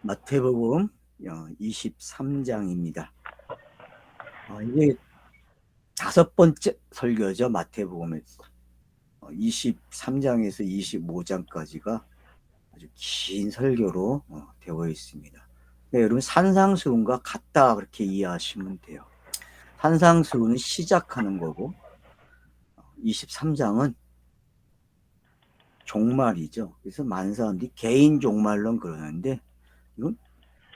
마태복음 23장입니다. 이게 다섯 번째 설교죠. 마태복음에서 23장에서 25장까지가 아주 긴 설교로 되어 있습니다. 네, 여러분 산상수훈과 같다 그렇게 이해하시면 돼요. 산상수훈은 시작하는 거고 23장은 종말이죠. 그래서 많은 사람들이 개인 종말론 그러는데 이건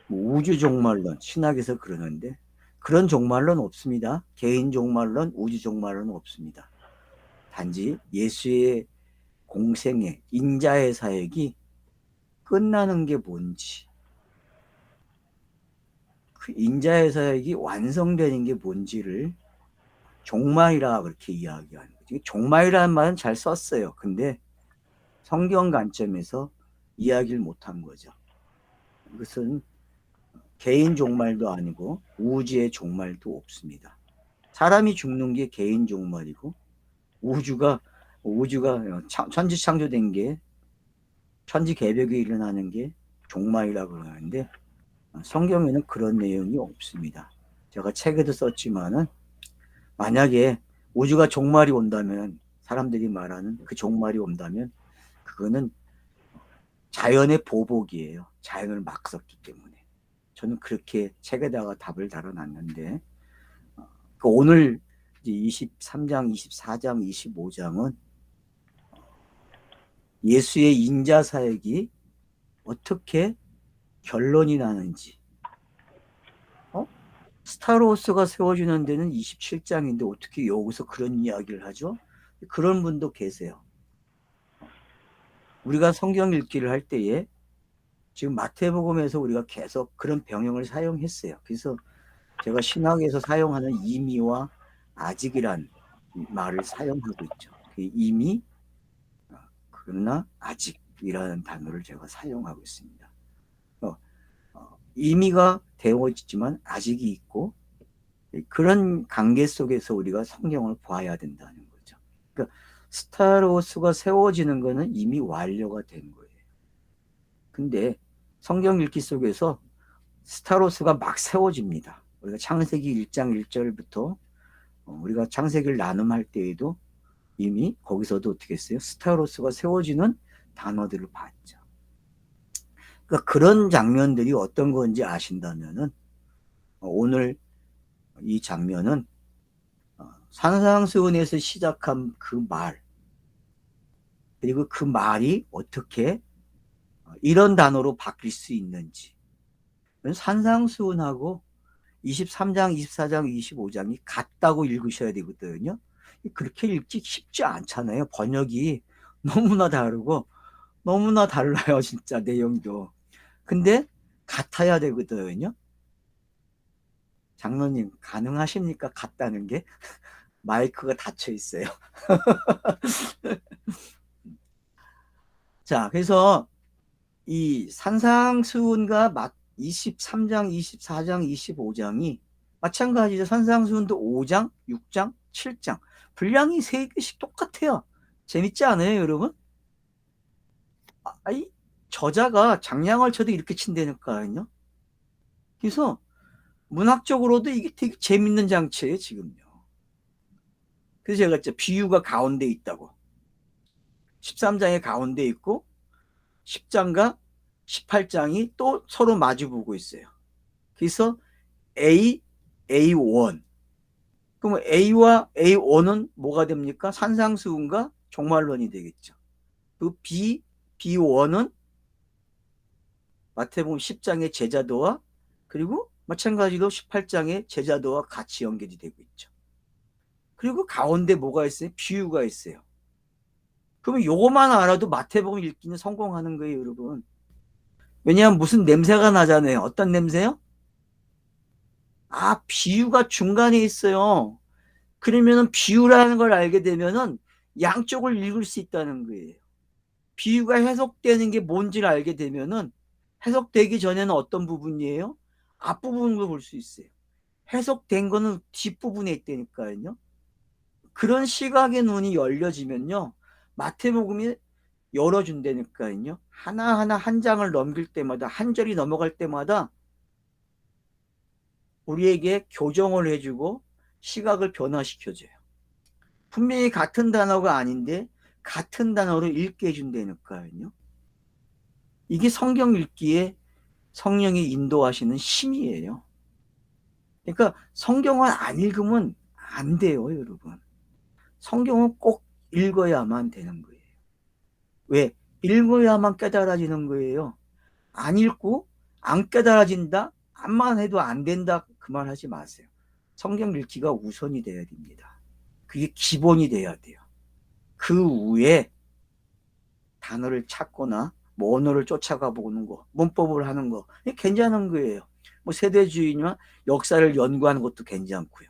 뭐 우주 종말론, 신학에서 그러는데 그런 종말론 없습니다. 개인 종말론, 우주 종말론 없습니다. 단지 예수의 공생애, 인자의 사역이 끝나는 게 뭔지, 그 인자의 사역이 완성되는 게 뭔지를 종말이라 그렇게 이야기하는 거죠. 종말이라는 말은 잘 썼어요. 근데 성경 관점에서 이야기를 못한 거죠. 이것은 개인 종말도 아니고 우주의 종말도 없습니다. 사람이 죽는 게 개인 종말이고 우주가 천지 창조된 게 천지 개벽이 일어나는 게 종말이라고 그러는데 성경에는 그런 내용이 없습니다. 제가 책에도 썼지만은 만약에 우주가 종말이 온다면 사람들이 말하는 그 종말이 온다면 그거는 자연의 보복이에요. 자연을 막 썼기 때문에. 저는 그렇게 책에다가 답을 달아놨는데 오늘 23장, 24장, 25장은 예수의 인자 사역이 어떻게 결론이 나는지. 스타로스가 세워지는 데는 27장인데 어떻게 여기서 그런 이야기를 하죠? 그런 분도 계세요. 우리가 성경 읽기를 할 때에 지금 마태복음에서 우리가 계속 그런 병형을 사용했어요. 그래서 제가 신학에서 사용하는 이미와 아직이란 말을 사용하고 있죠. 그 이미, 그러나 아직이라는 단어를 제가 사용하고 있습니다. 이미가 되어 있지만 아직이 있고 그런 관계 속에서 우리가 성경을 봐야 된다는 거죠. 그러니까 스타로스가 세워지는 것은 이미 완료가 된 거예요. 근데 성경 읽기 속에서 스타로스가 막 세워집니다. 우리가 창세기 1장 1절부터 우리가 창세기를 나눔할 때에도 이미 거기서도 어떻게 했어요? 스타로스가 세워지는 단어들을 봤죠. 그러니까 그런 장면들이 어떤 건지 아신다면은 오늘 이 장면은 산상수훈에서 시작한 그 말, 그리고 그 말이 어떻게 이런 단어로 바뀔 수 있는지. 산상수훈하고 23장, 24장, 25장이 같다고 읽으셔야 되거든요. 그렇게 읽기 쉽지 않잖아요. 번역이 너무나 다르고 너무나 달라요. 진짜 내용도. 근데 같아야 되거든요. 장로님 가능하십니까? 같다는 게? 마이크가 닫혀 있어요. 자, 그래서 이 산상수훈과 23장, 24장, 25장이 마찬가지죠. 산상수훈도 5장, 6장, 7장. 분량이 3개씩 똑같아요. 재밌지 않아요, 여러분? 아이, 저자가 장량을 쳐도 이렇게 친다니까요. 그래서 문학적으로도 이게 되게 재밌는 장치예요, 지금요. 그래서 제가 진짜 비유가 가운데 있다고. 13장의 가운데 있고 10장과 18장이 또 서로 마주보고 있어요. 그래서 A, A1. 그럼 A와 A1은 뭐가 됩니까? 산상수훈과 종말론이 되겠죠. 그 B, B1은 마태복음 10장의 제자도와 그리고 마찬가지로 18장의 제자도와 같이 연결이 되고 있죠. 그리고 가운데 뭐가 있어요? 비유가 있어요. 그러면 요거만 알아도 마태복음 읽기는 성공하는 거예요, 여러분. 왜냐하면 무슨 냄새가 나잖아요. 어떤 냄새요? 비유가 중간에 있어요. 그러면은 비유라는 걸 알게 되면은 양쪽을 읽을 수 있다는 거예요. 비유가 해석되는 게 뭔지를 알게 되면은 해석되기 전에는 어떤 부분이에요? 앞부분을 볼 수 있어요. 해석된 거는 뒷부분에 있다니까요. 그런 시각의 눈이 열려지면요. 마태복음이 열어준다니까요. 하나하나 한 장을 넘길 때마다, 한 절이 넘어갈 때마다 우리에게 교정을 해주고 시각을 변화시켜줘요. 분명히 같은 단어가 아닌데 같은 단어로 읽게 해준다니까요. 이게 성경 읽기에 성령이 인도하시는 힘이에요. 그러니까 성경을 안 읽으면 안 돼요, 여러분. 성경은 꼭 읽어야만 되는 거예요. 왜? 읽어야만 깨달아지는 거예요. 안 읽고 안 깨달아진다? 암만 해도 안 된다? 그 말 하지 마세요. 성경 읽기가 우선이 돼야 됩니다. 그게 기본이 돼야 돼요. 그 후에 단어를 찾거나 뭐 언어를 쫓아가 보는 거, 문법을 하는 거 괜찮은 거예요. 뭐 세대주의나 역사를 연구하는 것도 괜찮고요.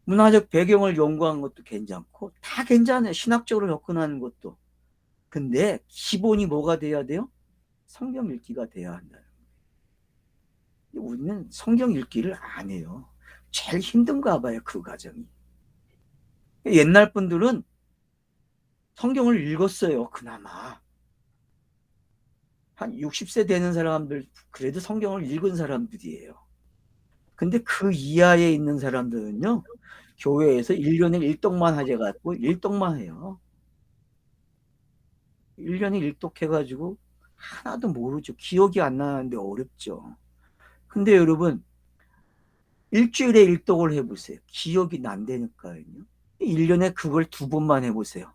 문화적 배경을 연구하는 것도 괜찮고 다 괜찮아요. 신학적으로 접근하는 것도. 근데 기본이 뭐가 돼야 돼요? 성경 읽기가 돼야 한다는 거예요. 우리는 성경 읽기를 안 해요. 제일 힘든가 봐요, 그 과정이. 옛날 분들은 성경을 읽었어요, 그나마. 한 60세 되는 사람들, 그래도 성경을 읽은 사람들이에요. 근데 그 이하에 있는 사람들은요, 교회에서 1년에 1독만 하재 갖고 1독만 해요. 1년에 1독 해가지고 하나도 모르죠. 기억이 안 나는데 어렵죠. 근데 여러분, 일주일에 1독을 해보세요. 기억이 난다니까요. 1년에 그걸 2번만 해보세요.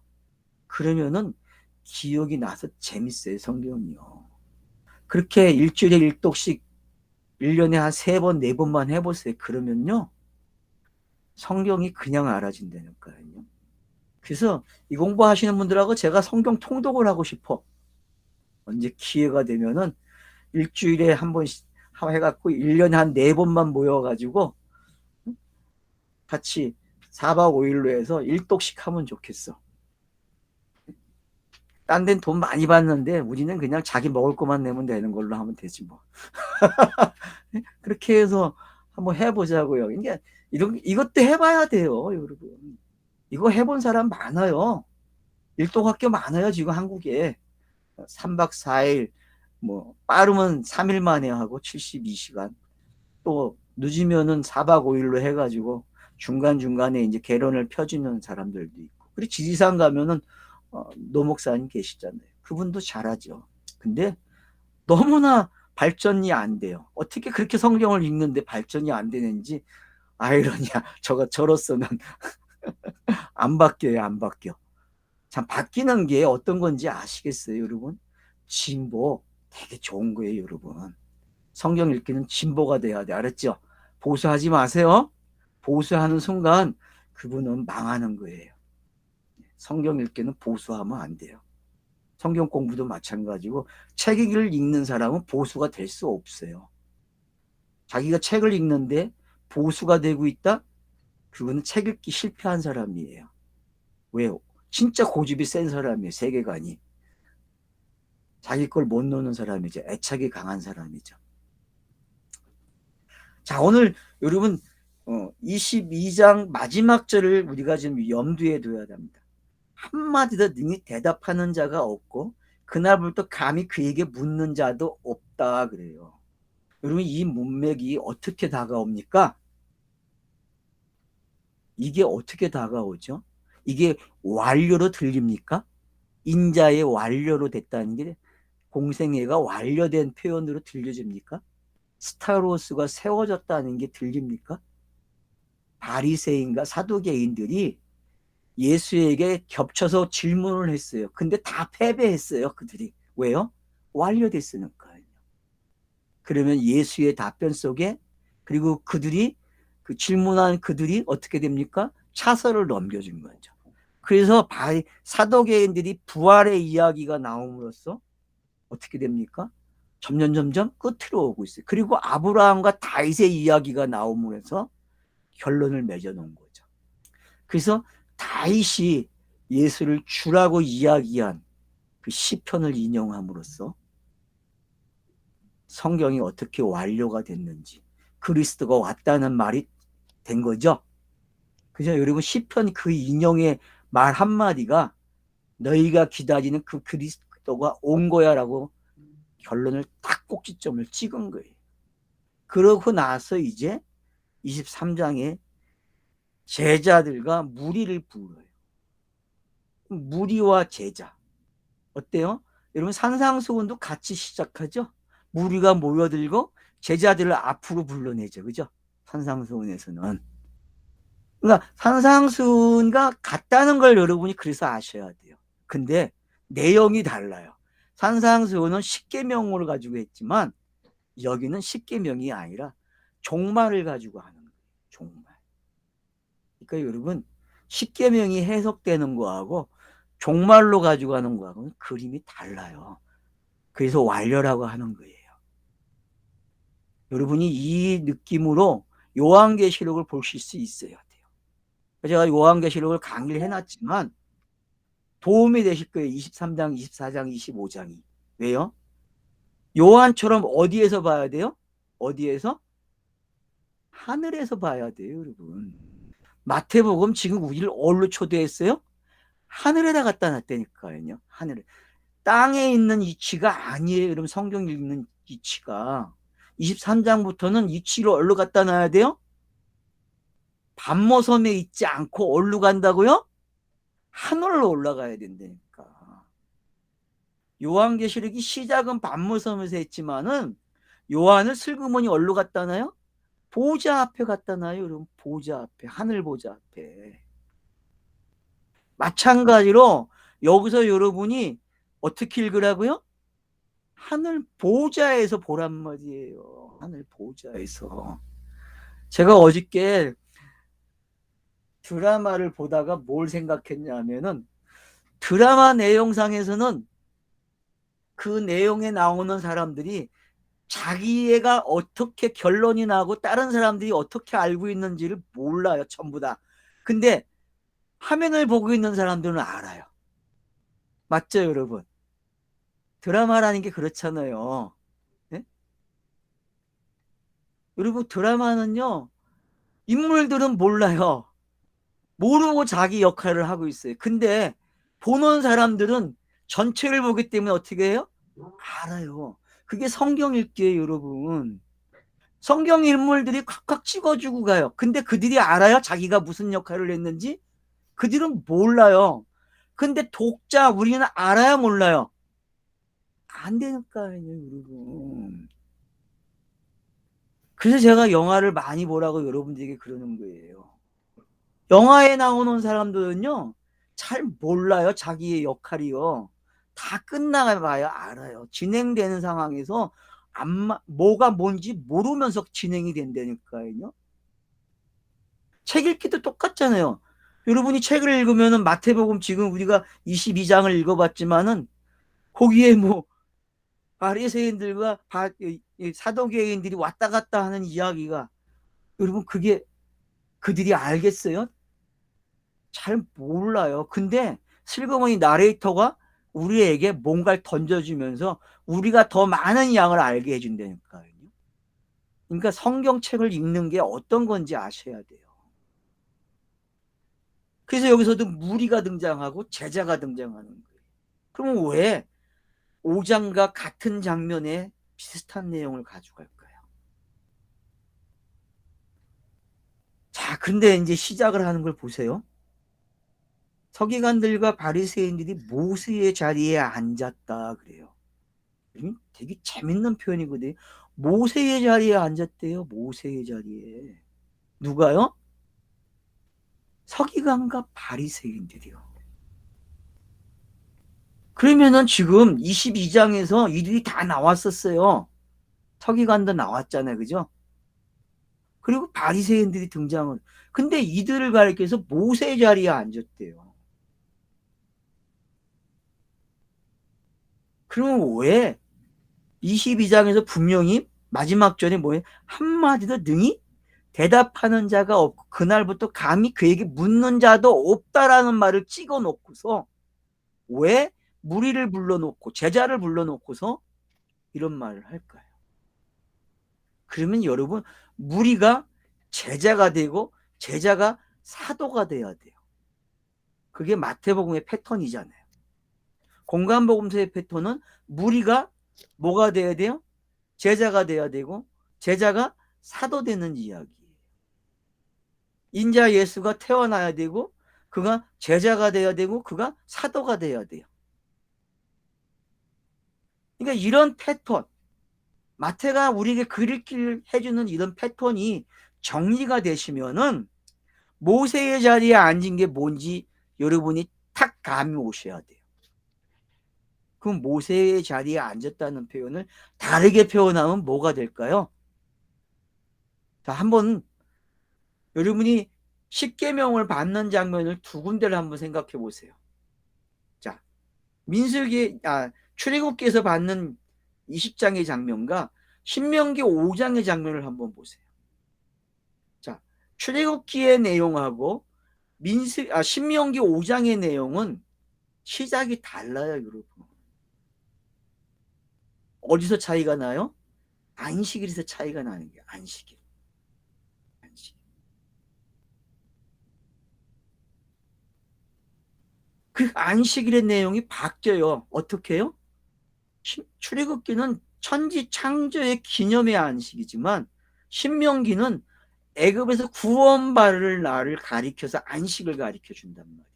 그러면은 기억이 나서 재밌어요, 성경이요. 그렇게 일주일에 1독씩 1년에 한 3번, 4번만 해보세요. 그러면요, 성경이 그냥 알아진다니까요. 그래서 이 공부하시는 분들하고 제가 성경 통독을 하고 싶어. 언제 기회가 되면은 일주일에 한 번씩 해갖고 1년에 한 4번만 모여가지고 같이 4박 5일로 해서 1독씩 하면 좋겠어. 딴 데는 돈 많이 받는데 우리는 그냥 자기 먹을 것만 내면 되는 걸로 하면 되지 뭐. 그렇게 해서 한번 해보자고요. 그러니까 이것도 해봐야 돼요, 여러분. 이거 해본 사람 많아요. 일독학교 많아요, 지금 한국에. 3박 4일, 뭐 빠르면 3일 만에 하고 72시간. 또 늦으면은 4박 5일로 해가지고 중간중간에 이제 개론을 펴주는 사람들도 있고. 그리고 지리산 가면은 노목사님 계시잖아요. 그분도 잘하죠. 근데 너무나 발전이 안 돼요. 어떻게 그렇게 성경을 읽는데 발전이 안 되는지 아이러니야. 저로서는 안 바뀌어요, 안 바뀌어. 참 바뀌는 게 어떤 건지 아시겠어요, 여러분? 진보 되게 좋은 거예요, 여러분. 성경 읽기는 진보가 돼야 돼, 알았죠? 보수하지 마세요. 보수하는 순간 그분은 망하는 거예요. 성경 읽기는 보수하면 안 돼요. 성경 공부도 마찬가지고 책을 읽는 사람은 보수가 될 수 없어요. 자기가 책을 읽는데 보수가 되고 있다? 그거는 책 읽기 실패한 사람이에요. 왜요? 진짜 고집이 센 사람이에요. 세계관이. 자기 걸 못 놓는 사람이죠. 애착이 강한 사람이죠. 자, 오늘 여러분 22장 마지막 절을 우리가 지금 염두에 둬야 합니다. 한마디도 능히 대답하는 자가 없고 그날부터 감히 그에게 묻는 자도 없다 그래요. 여러분 이 문맥이 어떻게 다가옵니까? 이게 어떻게 다가오죠? 이게 완료로 들립니까? 인자의 완료로 됐다는 게 공생애가 완료된 표현으로 들려집니까? 스타로스가 세워졌다는 게 들립니까? 바리새인과 사두개인들이 예수에게 겹쳐서 질문을 했어요. 근데 다 패배했어요, 그들이. 왜요? 완료됐으니까요. 그러면 예수의 답변 속에 그리고 그들이 그 질문한 그들이 어떻게 됩니까? 차서를 넘겨준 거죠. 그래서 사도계인들이 부활의 이야기가 나옴으로써 어떻게 됩니까? 점점 끝으로 오고 있어요. 그리고 아브라함과 다윗의 이야기가 나옴으로써 결론을 맺어놓은 거죠. 그래서 다윗이 예수를 주라고 이야기한 그 시편을 인용함으로써 성경이 어떻게 완료가 됐는지 그리스도가 왔다는 말이 된 거죠. 그죠? 여러분 시편 그 인용의 말 한마디가 너희가 기다리는 그 그리스도가 온 거야라고 결론을 딱 꼭지점을 찍은 거예요. 그러고 나서 이제 23장에 제자들과 무리를 불러요. 무리와 제자. 어때요? 여러분 산상수훈도 같이 시작하죠. 무리가 모여들고 제자들을 앞으로 불러내죠. 그죠? 산상수훈에서는. 그러니까 산상수훈과 같다는 걸 여러분이 그래서 아셔야 돼요. 근데 내용이 달라요. 산상수훈은 십계명을 가지고 했지만 여기는 십계명이 아니라 종말을 가지고 하는 거예요. 종말. 그러니까 여러분 십계명이 해석되는 거하고 종말로 가지고 하는 거하고는 그림이 달라요. 그래서 완료라고 하는 거예요. 여러분이 이 느낌으로 요한계시록을 보실 수 있어야 돼요. 제가 요한계시록을 강의를 해놨지만 도움이 되실 거예요. 23장, 24장, 25장이. 왜요? 요한처럼 어디에서 봐야 돼요? 어디에서? 하늘에서 봐야 돼요, 여러분. 마태복음 지금 우리를 어디로 초대했어요? 하늘에다 갖다 놨다니까요. 하늘에. 땅에 있는 이치가 아니에요. 여러분 성경 읽는 이치가. 23장부터는 이치를 어디로 갖다 놔야 돼요? 반모섬에 있지 않고 어디로 간다고요? 하늘로 올라가야 된다니까. 요한계시록이 시작은 반모섬에서 했지만은 요한을 슬그머니 어디로 갖다 놔요? 보좌 앞에 갖다 놔요. 여러분 보좌 앞에, 하늘 보좌 앞에. 마찬가지로 여기서 여러분이 어떻게 읽으라고요? 하늘 보좌에서 보란 말이에요. 하늘 보좌에서. 제가 어저께 드라마를 보다가 뭘 생각했냐면은 드라마 내용상에서는 그 내용에 나오는 사람들이 자기애가 어떻게 결론이 나고 다른 사람들이 어떻게 알고 있는지를 몰라요. 전부 다. 근데 화면을 보고 있는 사람들은 알아요. 맞죠, 여러분? 드라마라는 게 그렇잖아요. 네? 여러분 드라마는요. 인물들은 몰라요. 모르고 자기 역할을 하고 있어요. 근데 보는 사람들은 전체를 보기 때문에 어떻게 해요? 알아요. 그게 성경 읽기예요, 여러분. 성경 인물들이 콱콱 찍어주고 가요. 근데 그들이 알아요? 자기가 무슨 역할을 했는지? 그들은 몰라요. 근데 독자 우리는 알아야 몰라요. 안 되니까요, 여러분. 그래서 제가 영화를 많이 보라고 여러분들에게 그러는 거예요. 영화에 나오는 사람들은요, 잘 몰라요. 자기의 역할이요. 다 끝나봐야 알아요. 진행되는 상황에서 뭐가 뭔지 모르면서 진행이 된다니까요. 책 읽기도 똑같잖아요. 여러분이 책을 읽으면 마태복음 지금 우리가 22장을 읽어봤지만은 거기에 뭐 바리새인들과 사도계인들이 왔다 갔다 하는 이야기가 여러분 그게 그들이 알겠어요? 잘 몰라요. 근데 슬그머니 나레이터가 우리에게 뭔가를 던져주면서 우리가 더 많은 양을 알게 해준다니까요. 그러니까 성경책을 읽는 게 어떤 건지 아셔야 돼요. 그래서 여기서도 무리가 등장하고 제자가 등장하는 거예요. 그러면 왜 5장과 같은 장면에 비슷한 내용을 가져갈까요? 자, 근데 이제 시작을 하는 걸 보세요. 서기관들과 바리새인들이 모세의 자리에 앉았다 그래요. 되게 재밌는 표현이거든요. 모세의 자리에 앉았대요. 모세의 자리에. 누가요? 서기관과 바리새인들이요. 그러면은 지금 22장에서 이들이 다 나왔었어요. 서기관도 나왔잖아요. 그죠? 그리고 바리새인들이 등장을. 근데 이들을 가리켜서 모세의 자리에 앉았대요. 그러면 왜 22장에서 분명히 마지막 절에 뭐예요? 한마디도 능히 대답하는 자가 없고 그날부터 감히 그에게 묻는 자도 없다라는 말을 찍어 놓고서 왜 무리를 불러놓고 제자를 불러놓고서 이런 말을 할까요? 그러면 여러분 무리가 제자가 되고 제자가 사도가 돼야 돼요. 그게 마태복음의 패턴이잖아요. 공간복음서의 패턴은 무리가 뭐가 돼야 돼요? 제자가 돼야 되고 제자가 사도 되는 이야기예요. 인자 예수가 태어나야 되고 그가 제자가 돼야 되고 그가 사도가 돼야 돼요. 그러니까 이런 패턴, 마태가 우리에게 그리기를 해주는 이런 패턴이 정리가 되시면은 모세의 자리에 앉은 게 뭔지 여러분이 탁 감이 오셔야 돼요. 그럼 모세의 자리에 앉았다는 표현을 다르게 표현하면 뭐가 될까요? 자, 한번 여러분이 십계명을 받는 장면을 두 군데를 한번 생각해 보세요. 자, 출애굽기에서 받는 20장의 장면과 신명기 5장의 장면을 한번 보세요. 자, 출애굽기의 내용하고 신명기 5장의 내용은 시작이 달라요, 여러분. 어디서 차이가 나요? 안식일에서 차이가 나는 게 안식일. 그 안식일의 내용이 바뀌어요. 어떻게 해요? 출애굽기는 천지 창조의 기념의 안식이지만 신명기는 애굽에서 구원받을 날을 가리켜서 안식을 가리켜 준단 말이에요.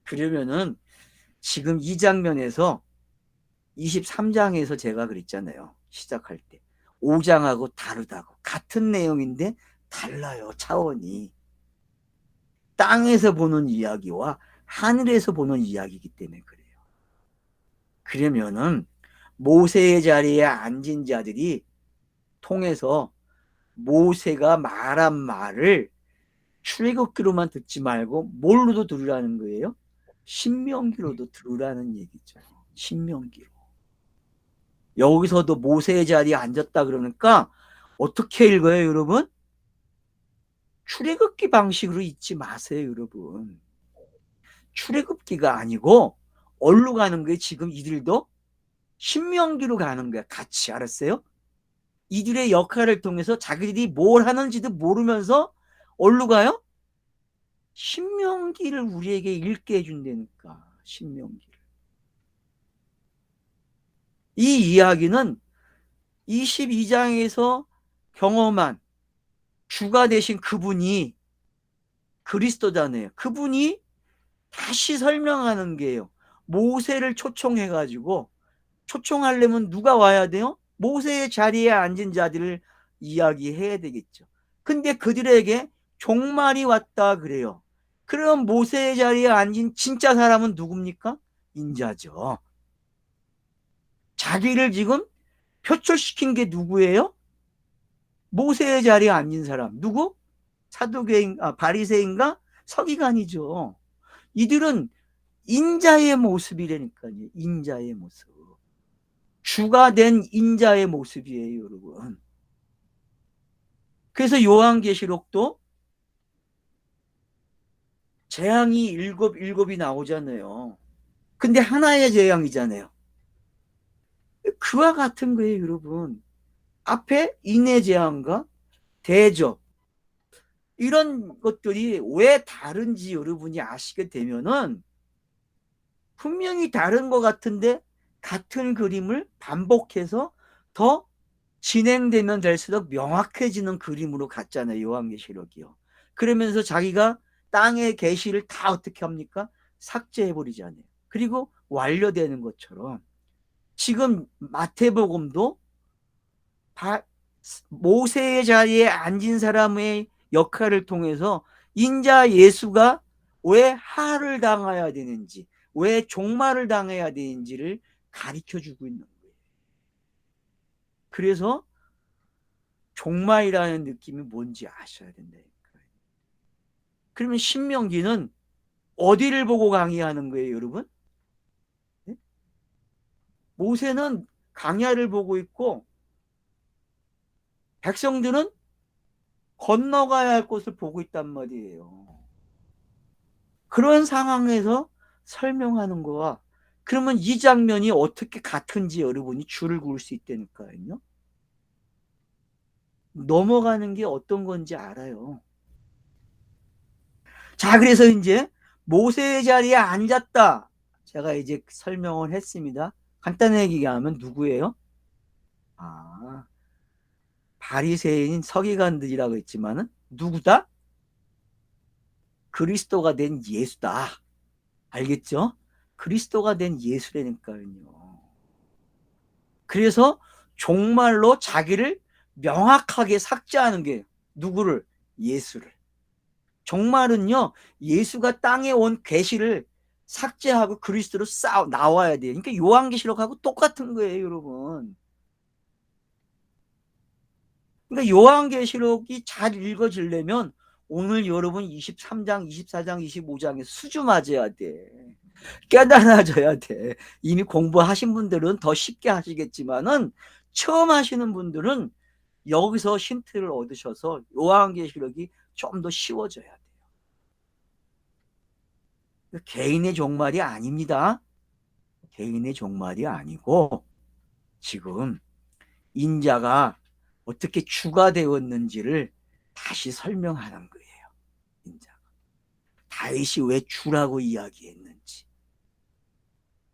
그러면은 지금 이 장면에서 23장에서 제가 그랬잖아요. 시작할 때 5장하고 다르다고. 같은 내용인데 달라요. 차원이. 땅에서 보는 이야기와 하늘에서 보는 이야기이기 때문에 그래요. 그러면은 모세의 자리에 앉은 자들이 통해서 모세가 말한 말을 출애굽기로만 듣지 말고 뭘로도 들으라는 거예요? 신명기로도 들으라는 얘기죠. 신명기로. 여기서도 모세의 자리에 앉았다 그러니까 어떻게 읽어요, 여러분? 출애굽기 방식으로 읽지 마세요, 여러분. 출애굽기가 아니고 어디로 가는 거예요? 지금 이들도 신명기로 가는 거야. 같이. 알았어요? 이들의 역할을 통해서 자기들이 뭘 하는지도 모르면서 어디로 가요? 신명기를 우리에게 읽게 해준다니까. 신명기를. 이 이야기는 22장에서 경험한 주가 되신 그분이 그리스도잖아요. 그분이 다시 설명하는 게요. 모세를 초청해가지고 초청하려면 누가 와야 돼요? 모세의 자리에 앉은 자들을 이야기해야 되겠죠. 근데 그들에게 종말이 왔다 그래요. 그럼 모세의 자리에 앉은 진짜 사람은 누굽니까? 인자죠. 자기를 지금 표출시킨 게 누구예요? 모세의 자리에 앉은 사람. 누구? 바리새인가? 서기관이죠. 이들은 인자의 모습이라니까요. 인자의 모습. 주가 된 인자의 모습이에요, 여러분. 그래서 요한계시록도 재앙이 일곱이 나오잖아요. 근데 하나의 재앙이잖아요. 그와 같은 거예요, 여러분. 앞에 인해 재앙과 대접 이런 것들이 왜 다른지 여러분이 아시게 되면은 분명히 다른 것 같은데 같은 그림을 반복해서 더 진행되면 될수록 명확해지는 그림으로 갔잖아요. 요한계시록이요. 그러면서 자기가 땅의 계시를 다 어떻게 합니까? 삭제해버리잖아요. 그리고 완료되는 것처럼 지금 마태복음도 모세의 자리에 앉은 사람의 역할을 통해서 인자 예수가 왜 하를 당해야 되는지, 왜 종말을 당해야 되는지를 가르쳐주고 있는 거예요. 그래서 종말이라는 느낌이 뭔지 아셔야 된다니까요. 그러면 신명기는 어디를 보고 강의하는 거예요, 여러분? 네? 모세는 강야를 보고 있고 백성들은 건너가야 할 곳을 보고 있단 말이에요. 그런 상황에서 설명하는 거와 그러면 이 장면이 어떻게 같은지 여러분이 줄을 그을 수 있다니까요. 넘어가는 게 어떤 건지 알아요. 자, 그래서 이제 모세의 자리에 앉았다. 제가 이제 설명을 했습니다. 간단하게 얘기하면 누구예요? 바리새인 서기관들이라고 했지만은 누구다? 그리스도가 된 예수다. 알겠죠? 그리스도가 된 예수라니까요. 그래서 종말로 자기를 명확하게 삭제하는 게 누구를? 예수를. 종말은요, 예수가 땅에 온 계시를 삭제하고 그리스도로 나와야 돼요. 그러니까 요한계시록하고 똑같은 거예요, 여러분. 그러니까 요한계시록이 잘 읽어지려면 오늘 여러분 23장, 24장, 25장에 수주 맞아야 돼. 깨달아져야 돼. 이미 공부하신 분들은 더 쉽게 하시겠지만은 처음 하시는 분들은 여기서 힌트를 얻으셔서 요한계시록이 좀 더 쉬워져야 돼요. 개인의 종말이 아닙니다. 개인의 종말이 아니고 지금 인자가 어떻게 주가 되었는지를 다시 설명하는 거예요. 인자가. 다윗이 왜 주라고 이야기했는지.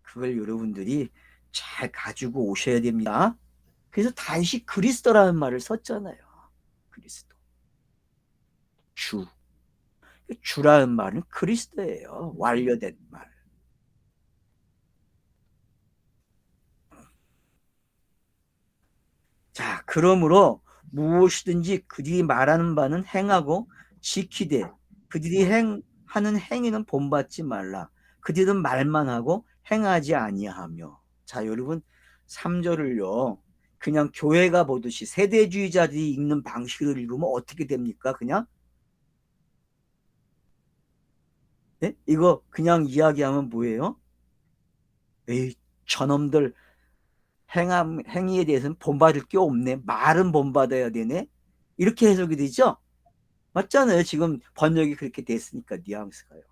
그걸 여러분들이 잘 가지고 오셔야 됩니다. 그래서 다윗이 그리스도라는 말을 썼잖아요. 그리스도. 주. 주라는 말은 그리스도예요. 완료된 말. 자, 그러므로 무엇이든지 그들이 말하는 바는 행하고 지키되 그들이 하는 행위는 본받지 말라. 그들은 말만 하고 행하지 아니하며. 자, 여러분 3절을요. 그냥 교회가 보듯이 세대주의자들이 읽는 방식으로 읽으면 어떻게 됩니까? 그냥 네? 이거 그냥 이야기하면 뭐예요? 에이, 저놈들 행위에 대해서는 본받을 게 없네. 말은 본받아야 되네. 이렇게 해석이 되죠? 맞잖아요. 지금 번역이 그렇게 됐으니까 뉘앙스가요.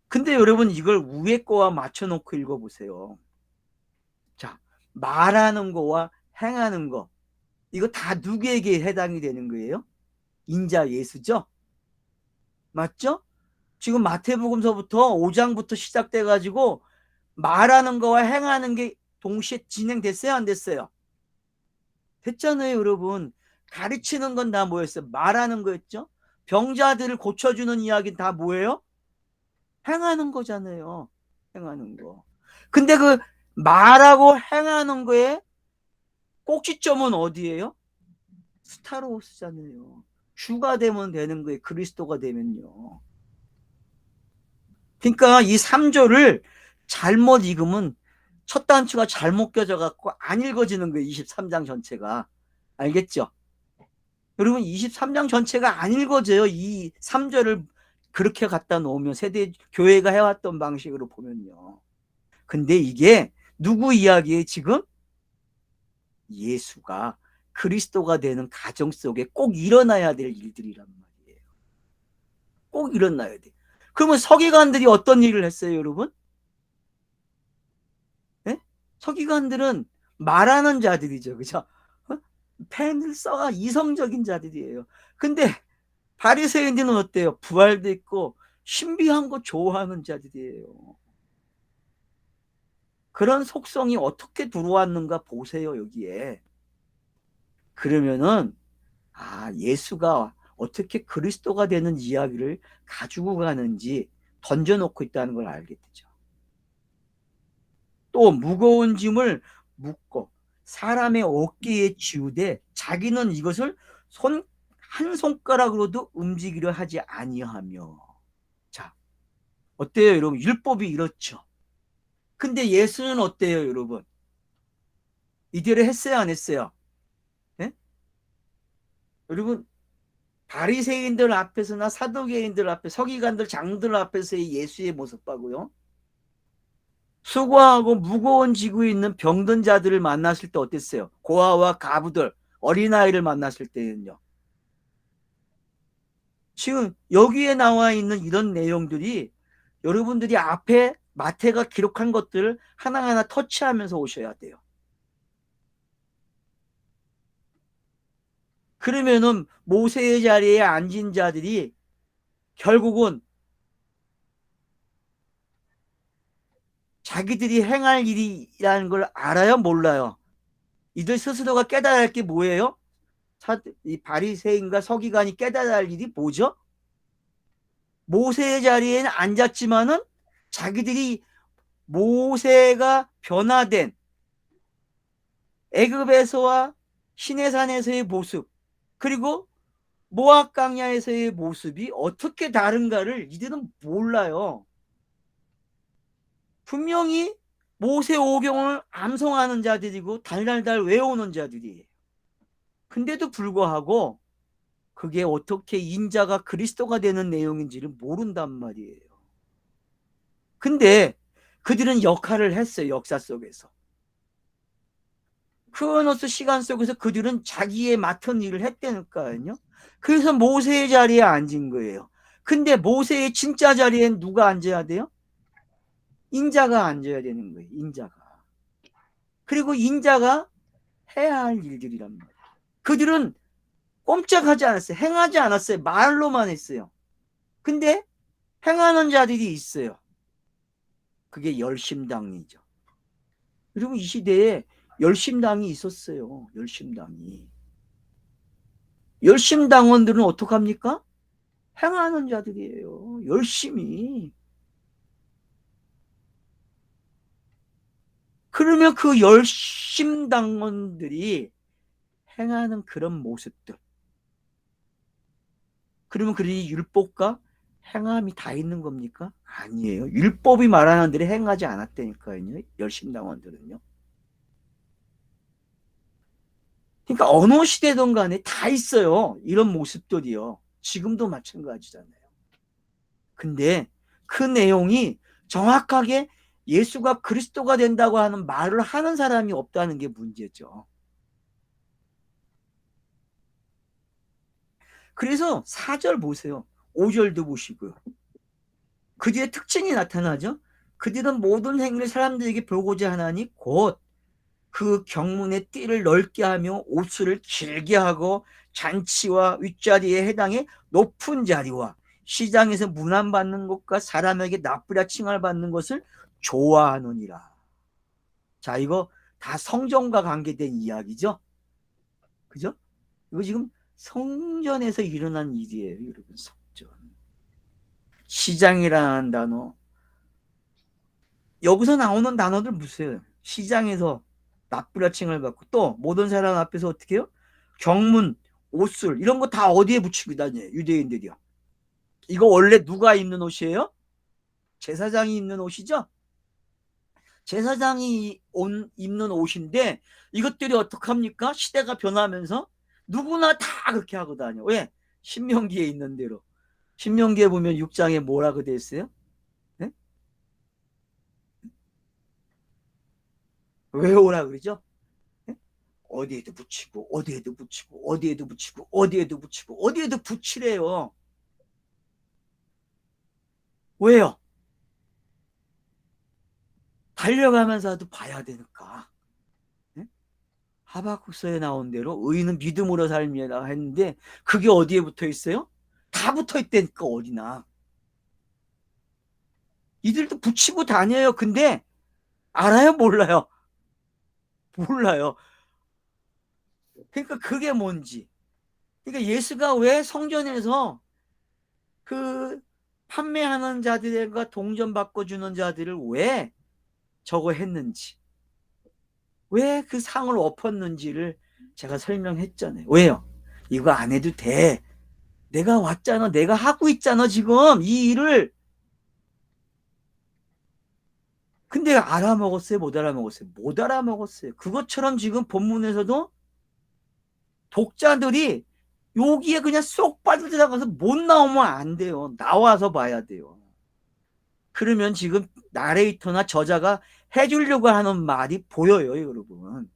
근데 여러분 이걸 위에 거와 맞춰놓고 읽어보세요. 자, 말하는 거와 행하는 거 이거 다 누구에게 해당이 되는 거예요? 인자 예수죠? 맞죠? 지금 마태복음서부터 5장부터 시작돼 가지고 말하는 거와 행하는 게 동시에 진행됐어요? 안 됐어요? 됐잖아요, 여러분. 가르치는 건 다 뭐였어요? 말하는 거였죠? 병자들을 고쳐주는 이야기는 다 뭐예요? 행하는 거잖아요. 행하는 거. 근데 그 말하고 행하는 거에 꼭지점은 어디예요? 스타로스잖아요. 주가 되면 되는 거예요. 그리스도가 되면요. 그러니까 이 3조를 잘못 읽으면 첫 단추가 잘못 껴져 갖고 안 읽어지는 거예요. 23장 전체가. 알겠죠? 여러분 23장 전체가 안 읽어져요. 이 3절을 그렇게 갖다 놓으면 세대 교회가 해왔던 방식으로 보면요. 근데 이게 누구 이야기예요 지금? 예수가 그리스도가 되는 가정 속에 꼭 일어나야 될 일들이란 말이에요. 꼭 일어나야 돼. 그러면 서기관들이 어떤 일을 했어요 여러분? 네? 서기관들은 말하는 자들이죠. 그죠? 펜을 써가 이성적인 자들이에요. 근데 바리새인들은 어때요? 부활도 있고 신비한 거 좋아하는 자들이에요. 그런 속성이 어떻게 들어왔는가 보세요 여기에. 그러면은 예수가 어떻게 그리스도가 되는 이야기를 가지고 가는지 던져놓고 있다는 걸 알게 되죠. 또 무거운 짐을 묶고 사람의 어깨에 지우되 자기는 이것을 한 손가락으로도 움직이려 하지 아니하며. 자, 어때요 여러분? 율법이 이렇죠. 근데 예수는 어때요 여러분? 이대로 했어요 안 했어요? 네? 여러분 바리새인들 앞에서나 사두개인들 앞에 서기관들 장들 앞에서의 예수의 모습 봐고요. 수고하고 무거운 지구에 있는 병든 자들을 만났을 때 어땠어요? 고아와 가부들 어린아이를 만났을 때는요. 지금 여기에 나와 있는 이런 내용들이 여러분들이 앞에 마태가 기록한 것들을 하나하나 터치하면서 오셔야 돼요. 그러면은 모세의 자리에 앉은 자들이 결국은 자기들이 행할 일이라는 걸 알아요? 몰라요? 이들 스스로가 깨달아야 할 게 뭐예요? 이 바리새인과 서기관이 깨달아야 할 일이 뭐죠? 모세의 자리에는 앉았지만은 자기들이 모세가 변화된 애굽에서와 시내산에서의 모습, 그리고 모압 광야에서의 모습이 어떻게 다른가를 이들은 몰라요. 분명히 모세 오경을 암송하는 자들이고 달달달 외우는 자들이에요. 근데도 불구하고 그게 어떻게 인자가 그리스도가 되는 내용인지를 모른단 말이에요. 근데 그들은 역할을 했어요. 역사 속에서. 크로노스 시간 속에서 그들은 자기의 맡은 일을 했다니까요. 그래서 모세의 자리에 앉은 거예요. 근데 모세의 진짜 자리엔 누가 앉아야 돼요? 인자가 앉아야 되는 거예요. 인자가. 그리고 인자가 해야 할 일들이란 말이에요. 그들은 꼼짝하지 않았어요. 행하지 않았어요. 말로만 했어요. 근데 행하는 자들이 있어요. 그게 열심당이죠. 그리고 이 시대에 열심당이 있었어요. 열심당이. 열심당원들은 어떡합니까? 행하는 자들이에요. 열심히. 그러면 그 열심당원들이 행하는 그런 모습들. 그러면 그들이 율법과 행함이 다 있는 겁니까? 아니에요. 율법이 말하는 대로 행하지 않았다니까요. 열심당원들은요. 그러니까 어느 시대든 간에 다 있어요. 이런 모습들이요. 지금도 마찬가지잖아요. 근데 그 내용이 정확하게 예수가 그리스도가 된다고 하는 말을 하는 사람이 없다는 게 문제죠. 그래서 4절 보세요. 5절도 보시고요. 그들의 특징이 나타나죠. 그들은 모든 행위를 사람들에게 보고자 하나니 곧 그 경문의 띠를 넓게 하며 옷을 길게 하고 잔치와 윗자리에 해당해 높은 자리와 시장에서 문안받는 것과 사람에게 나쁘다 칭을 받는 것을 좋아하느니라. 자, 이거 다 성전과 관계된 이야기죠. 그죠? 이거 지금 성전에서 일어난 일이에요, 여러분. 성전. 시장이라는 단어. 여기서 나오는 단어들 무슨 시장에서 나쁘다 칭을 받고 또 모든 사람 앞에서 어떻게 해요? 경문, 옷술 이런 거 다 어디에 붙이고 다녀요? 유대인들이요. 이거 원래 누가 입는 옷이에요? 제사장이 입는 옷이죠? 제사장이 입는 옷인데 이것들이 어떡합니까? 시대가 변하면서 누구나 다 그렇게 하고 다녀. 왜? 신명기에 있는 대로. 신명기에 보면 6장에 뭐라고 돼 있어요? 네? 왜 오라 그러죠? 네? 어디에도 붙이고 어디에도 붙이고 어디에도 붙이고 어디에도 붙이고 어디에도 붙이래요. 왜요? 달려가면서도 봐야 되니까. 네? 하박국서에 나온 대로 의인은 믿음으로 살미라 했는데 그게 어디에 붙어 있어요? 다 붙어 있다니까 어디나. 이들도 붙이고 다녀요. 근데 알아요? 몰라요? 몰라요. 그러니까 그게 뭔지. 그러니까 예수가 왜 성전에서 그 판매하는 자들과 동전 바꿔주는 자들을 왜 저거 했는지, 왜 그 상을 엎었는지를 제가 설명했잖아요. 왜요? 이거 안 해도 돼. 내가 왔잖아. 내가 하고 있잖아. 지금 이 일을. 근데 알아먹었어요? 못 알아먹었어요? 못 알아먹었어요. 그것처럼 지금 본문에서도 독자들이 여기에 그냥 쏙 빠져들어가서 못 나오면 안 돼요. 나와서 봐야 돼요. 그러면 지금 나레이터나 저자가 해주려고 하는 말이 보여요, 여러분.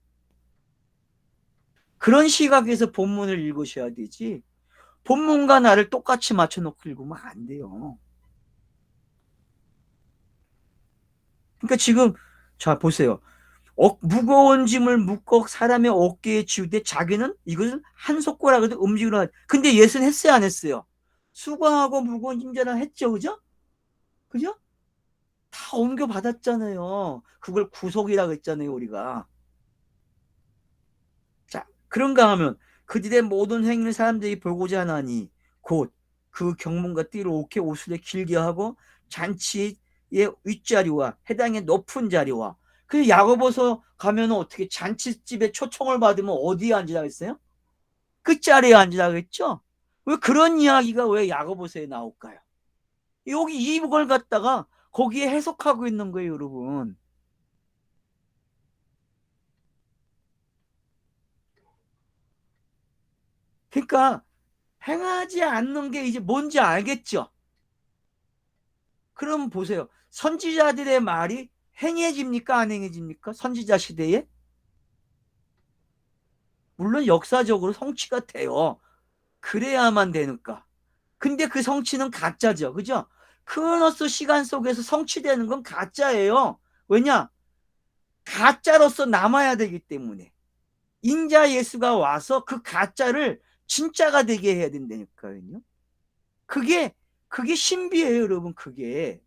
그런 시각에서 본문을 읽으셔야 되지. 본문과 나를 똑같이 맞춰놓고 읽으면 안 돼요. 그러니까 지금 자 보세요. 무거운 짐을 묶어 사람의 어깨에 지우되 자기는 이것을 한 손가락으로 움직이려. 근데 예수는 했어요, 안 했어요? 수고하고 무거운 짐자랑 했죠, 그죠? 그죠? 다 옮겨받았잖아요. 그걸 구속이라고 했잖아요, 우리가. 자, 그런가 하면 그들의 모든 행위를 사람들이 보고자 하나니 곧 그 경문과 띠를 옥해 옷을 길게 하고 잔치의 윗자리와 해당의 높은 자리와, 그 야고보서 가면 어떻게 잔치집에 초청을 받으면 어디에 앉으라고 했어요? 끝자리에 앉으라고 했죠? 왜 그런 이야기가 왜 야고보서에 나올까요? 여기 이걸 갖다가 거기에 해석하고 있는 거예요, 여러분. 그러니까 행하지 않는 게 이제 뭔지 알겠죠? 그럼 보세요. 선지자들의 말이 행해집니까? 안 행해집니까? 선지자 시대에? 물론 역사적으로 성취가 돼요. 그래야만 되니까. 근데 그 성취는 가짜죠. 그죠? 크로노스 시간 속에서 성취되는 건 가짜예요. 왜냐? 가짜로서 남아야 되기 때문에. 인자 예수가 와서 그 가짜를 진짜가 되게 해야 된다니까요. 그게, 그게 신비예요, 여러분, 그게.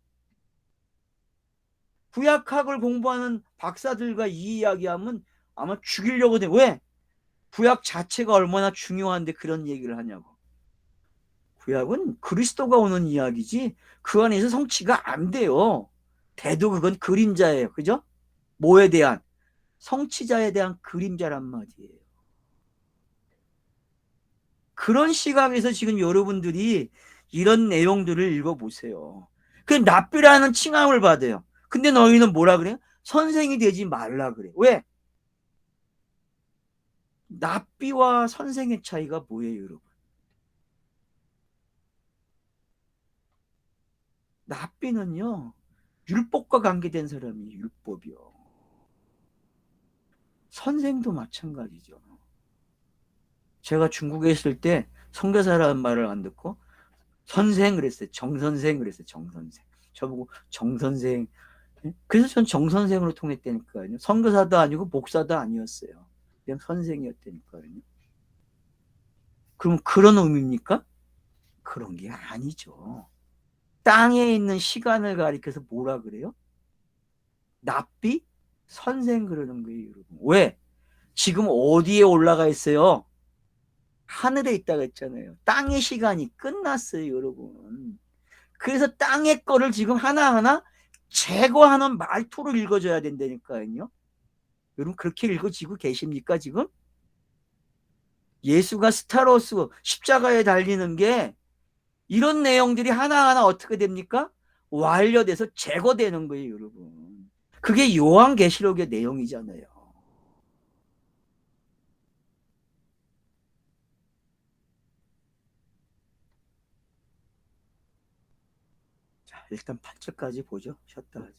구약학을 공부하는 박사들과 이 이야기하면 아마 죽이려고 돼. 왜? 구약 자체가 얼마나 중요한데 그런 얘기를 하냐고. 구약은 그리스도가 오는 이야기지 그 안에서 성취가 안 돼요. 돼도 그건 그림자예요. 그죠? 뭐에 대한? 성취자에 대한 그림자란 말이에요. 그런 시각에서 지금 여러분들이 이런 내용들을 읽어보세요. 그 랍비라는 칭함을 받아요. 근데 너희는 뭐라 그래요? 선생이 되지 말라 그래. 왜? 랍비와 선생의 차이가 뭐예요, 여러분? 랍비는요, 율법과 관계된 사람이 율법이요. 선생도 마찬가지죠. 제가 중국에 있을 때 선교사라는 말을 안 듣고 선생 그랬어요. 정선생 그랬어요. 정선생. 저보고 정선생. 그래서 전 정선생으로 통했다니까요. 선교사도 아니고 목사도 아니었어요. 그냥 선생이었다니까요. 그럼 그런 의미입니까? 그런 게 아니죠. 땅에 있는 시간을 가리켜서 뭐라 그래요? 납비? 선생 그러는 거예요, 여러분. 왜? 지금 어디에 올라가 있어요? 하늘에 있다고 했잖아요. 땅의 시간이 끝났어요, 여러분. 그래서 땅의 거를 지금 하나하나 제거하는 말투를 읽어줘야 된다니까요. 여러분, 그렇게 읽어지고 계십니까, 지금? 예수가 스타로스 십자가에 달리는 게 이런 내용들이 하나하나 어떻게 됩니까? 완료돼서 제거되는 거예요, 여러분. 그게 요한계시록의 내용이잖아요. 자, 일단 8절까지 보죠. 쉬었다 하죠.